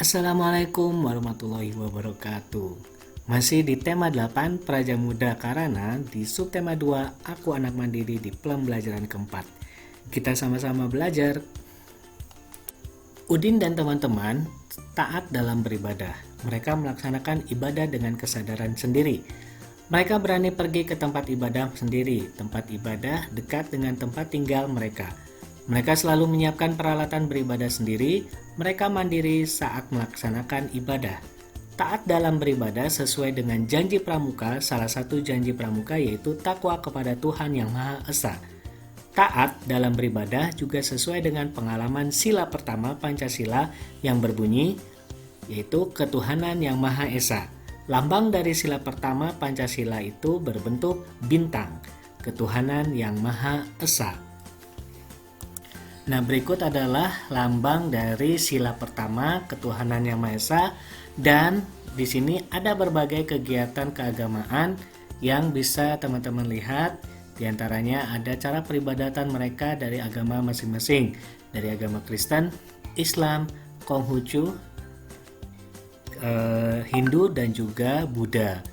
Assalamualaikum warahmatullahi wabarakatuh. Masih di tema 8 Praja Muda Karana di subtema 2 Aku Anak Mandiri di pembelajaran keempat. Kita sama-sama belajar. Udin dan teman-teman taat dalam beribadah. Mereka melaksanakan ibadah dengan kesadaran sendiri. Mereka berani pergi ke tempat ibadah sendiri. Tempat ibadah dekat dengan tempat tinggal mereka. Mereka selalu menyiapkan peralatan beribadah sendiri. Mereka mandiri saat melaksanakan ibadah. Taat dalam beribadah sesuai dengan janji pramuka. Salah satu janji pramuka yaitu takwa kepada Tuhan Yang Maha Esa. Taat dalam beribadah juga sesuai dengan pengalaman sila pertama Pancasila yang berbunyi yaitu ketuhanan Yang Maha Esa. Lambang dari sila pertama Pancasila itu berbentuk bintang, ketuhanan Yang Maha Esa. Nah, berikut adalah lambang dari sila pertama ketuhanan Yang Maha Esa, dan di sini ada berbagai kegiatan keagamaan yang bisa teman-teman lihat. Di antaranya ada cara peribadatan mereka dari agama masing-masing, dari agama Kristen, Islam, Konghucu, Hindu dan juga Buddha.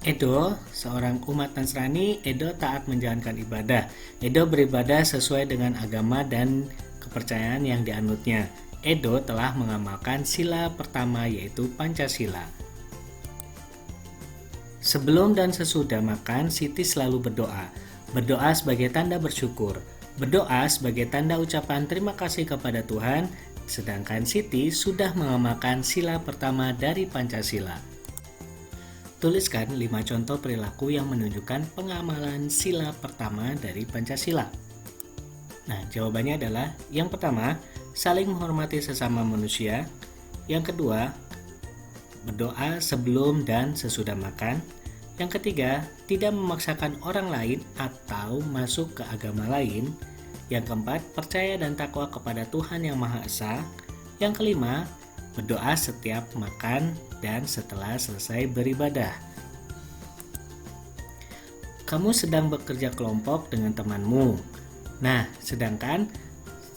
Edo, seorang umat Nasrani, Edo taat menjalankan ibadah. Edo beribadah sesuai dengan agama dan kepercayaan yang dianutnya. Edo telah mengamalkan sila pertama yaitu Pancasila. Sebelum dan sesudah makan, Siti selalu berdoa. Berdoa sebagai tanda bersyukur. Berdoa sebagai tanda ucapan terima kasih kepada Tuhan, sedangkan Siti sudah mengamalkan sila pertama dari Pancasila. Tuliskan 5 contoh perilaku yang menunjukkan pengamalan sila pertama dari Pancasila. Nah, jawabannya adalah yang pertama, saling menghormati sesama manusia. Yang kedua, berdoa sebelum dan sesudah makan. Yang ketiga, tidak memaksakan orang lain atau masuk ke agama lain. Yang keempat, percaya dan takwa kepada Tuhan Yang Maha Esa. Yang kelima, berdoa setiap makan dan setelah selesai beribadah. Kamu sedang bekerja kelompok dengan temanmu. Nah, sedangkan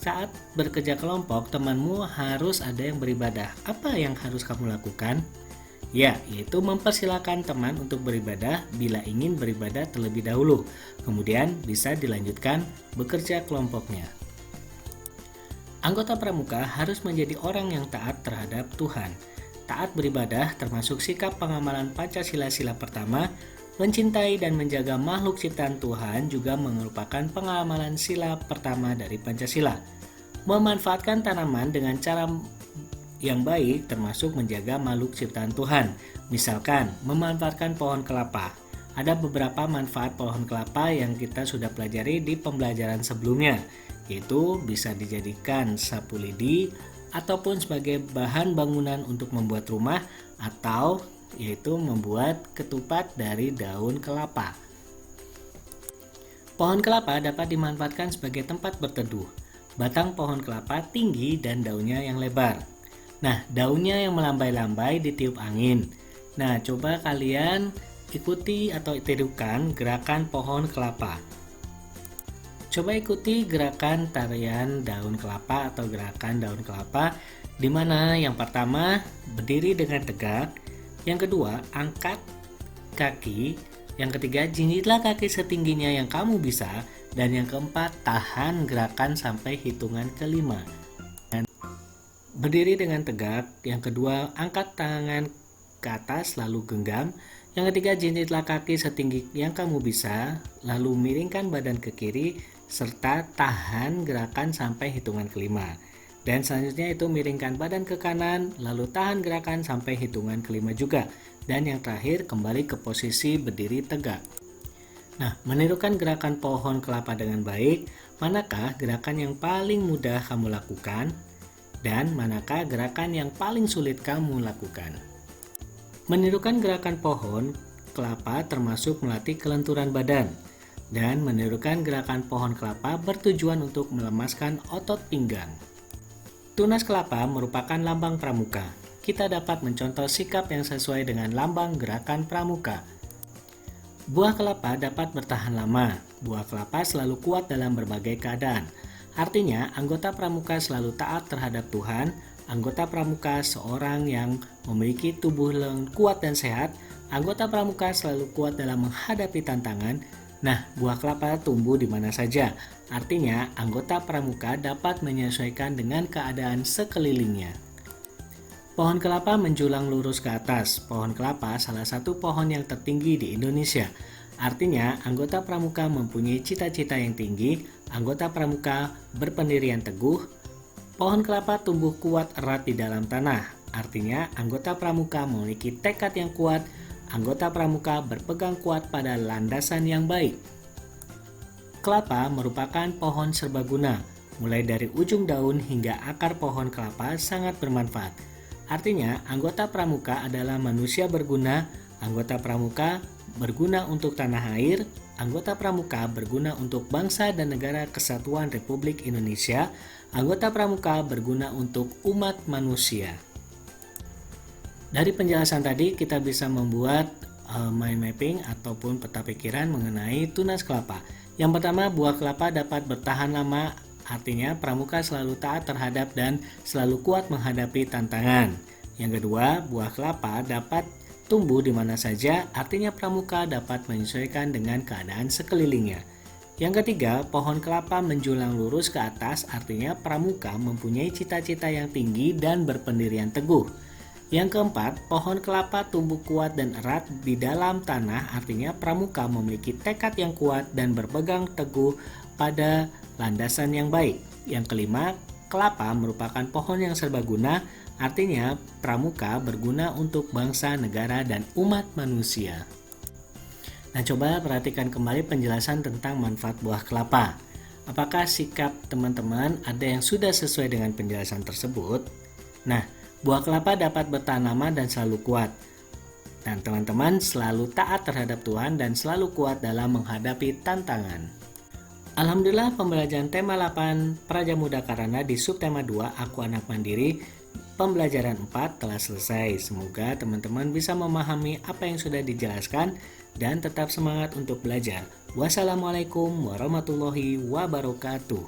saat bekerja kelompok, temanmu harus ada yang beribadah. Apa yang harus kamu lakukan? Ya, yaitu mempersilakan teman untuk beribadah bila ingin beribadah terlebih dahulu. Kemudian bisa dilanjutkan bekerja kelompoknya. Anggota pramuka harus menjadi orang yang taat terhadap Tuhan. Taat beribadah termasuk sikap pengamalan Pancasila sila pertama, mencintai dan menjaga makhluk ciptaan Tuhan juga merupakan pengamalan sila pertama dari Pancasila. Memanfaatkan tanaman dengan cara yang baik termasuk menjaga makhluk ciptaan Tuhan. Misalkan, memanfaatkan pohon kelapa. Ada beberapa manfaat pohon kelapa yang kita sudah pelajari di pembelajaran sebelumnya, yaitu bisa dijadikan sapu lidi ataupun sebagai bahan bangunan untuk membuat rumah, atau yaitu membuat ketupat dari daun kelapa. Pohon kelapa dapat dimanfaatkan sebagai tempat berteduh. Batang pohon kelapa tinggi dan daunnya yang lebar. Nah, daunnya yang melambai-lambai ditiup angin. Nah, coba kalian ikuti atau tirukan gerakan pohon kelapa. Coba ikuti gerakan tarian daun kelapa atau gerakan daun kelapa, di mana yang pertama berdiri dengan tegak, yang kedua angkat kaki, yang ketiga jinjitlah kaki setingginya yang kamu bisa, dan yang keempat tahan gerakan sampai hitungan kelima. Berdiri dengan tegak, yang kedua angkat tangan ke atas lalu genggam, yang ketiga jinjitlah kaki setinggi yang kamu bisa, lalu miringkan badan ke kiri, serta tahan gerakan sampai hitungan kelima. Dan selanjutnya itu miringkan badan ke kanan, lalu tahan gerakan sampai hitungan kelima juga. Dan yang terakhir kembali ke posisi berdiri tegak. Nah, menirukan gerakan pohon kelapa dengan baik, manakah gerakan yang paling mudah kamu lakukan? Dan manakah gerakan yang paling sulit kamu lakukan? Menirukan gerakan pohon kelapa termasuk melatih kelenturan badan. Dan menirukan gerakan pohon kelapa bertujuan untuk melemaskan otot pinggang. Tunas kelapa merupakan lambang pramuka. Kita dapat mencontoh sikap yang sesuai dengan lambang gerakan pramuka. Buah kelapa dapat bertahan lama. Buah kelapa selalu kuat dalam berbagai keadaan. Artinya, anggota pramuka selalu taat terhadap Tuhan, anggota pramuka seorang yang memiliki tubuh kuat dan sehat. Anggota pramuka selalu kuat dalam menghadapi tantangan. Nah, buah kelapa tumbuh di mana saja. Artinya, anggota pramuka dapat menyesuaikan dengan keadaan sekelilingnya. Pohon kelapa menjulang lurus ke atas. Pohon kelapa salah satu pohon yang tertinggi di Indonesia. Artinya, anggota pramuka mempunyai cita-cita yang tinggi. Anggota pramuka berpendirian teguh. Pohon kelapa tumbuh kuat erat di dalam tanah. Artinya, anggota pramuka memiliki tekad yang kuat. Anggota pramuka berpegang kuat pada landasan yang baik. Kelapa merupakan pohon serbaguna. Mulai dari ujung daun hingga akar pohon kelapa sangat bermanfaat. Artinya, anggota pramuka adalah manusia berguna. Anggota pramuka berguna untuk tanah air. Anggota pramuka berguna untuk bangsa dan negara kesatuan Republik Indonesia. Anggota pramuka berguna untuk umat manusia. Dari penjelasan tadi kita bisa membuat mind mapping ataupun peta pikiran mengenai tunas kelapa. Yang pertama, buah kelapa dapat bertahan lama, artinya pramuka selalu taat terhadap dan selalu kuat menghadapi tantangan. Yang kedua, buah kelapa dapat tumbuh di mana saja, artinya pramuka dapat menyesuaikan dengan keadaan sekelilingnya. Yang ketiga, pohon kelapa menjulang lurus ke atas, artinya pramuka mempunyai cita-cita yang tinggi dan berpendirian teguh. Yang keempat, pohon kelapa tumbuh kuat dan erat di dalam tanah, artinya pramuka memiliki tekad yang kuat dan berpegang teguh pada landasan yang baik. Yang kelima, kelapa merupakan pohon yang serbaguna, artinya pramuka berguna untuk bangsa, negara, dan umat manusia. Nah, coba perhatikan kembali penjelasan tentang manfaat buah kelapa. Apakah sikap teman-teman ada yang sudah sesuai dengan penjelasan tersebut? Nah, buah kelapa dapat bertahan lama dan selalu kuat. Dan teman-teman selalu taat terhadap Tuhan dan selalu kuat dalam menghadapi tantangan. Alhamdulillah, pembelajaran tema 8 Praja Muda Karana di subtema 2 Aku Anak Mandiri pembelajaran 4 telah selesai. Semoga teman-teman bisa memahami apa yang sudah dijelaskan dan tetap semangat untuk belajar. Wassalamualaikum warahmatullahi wabarakatuh.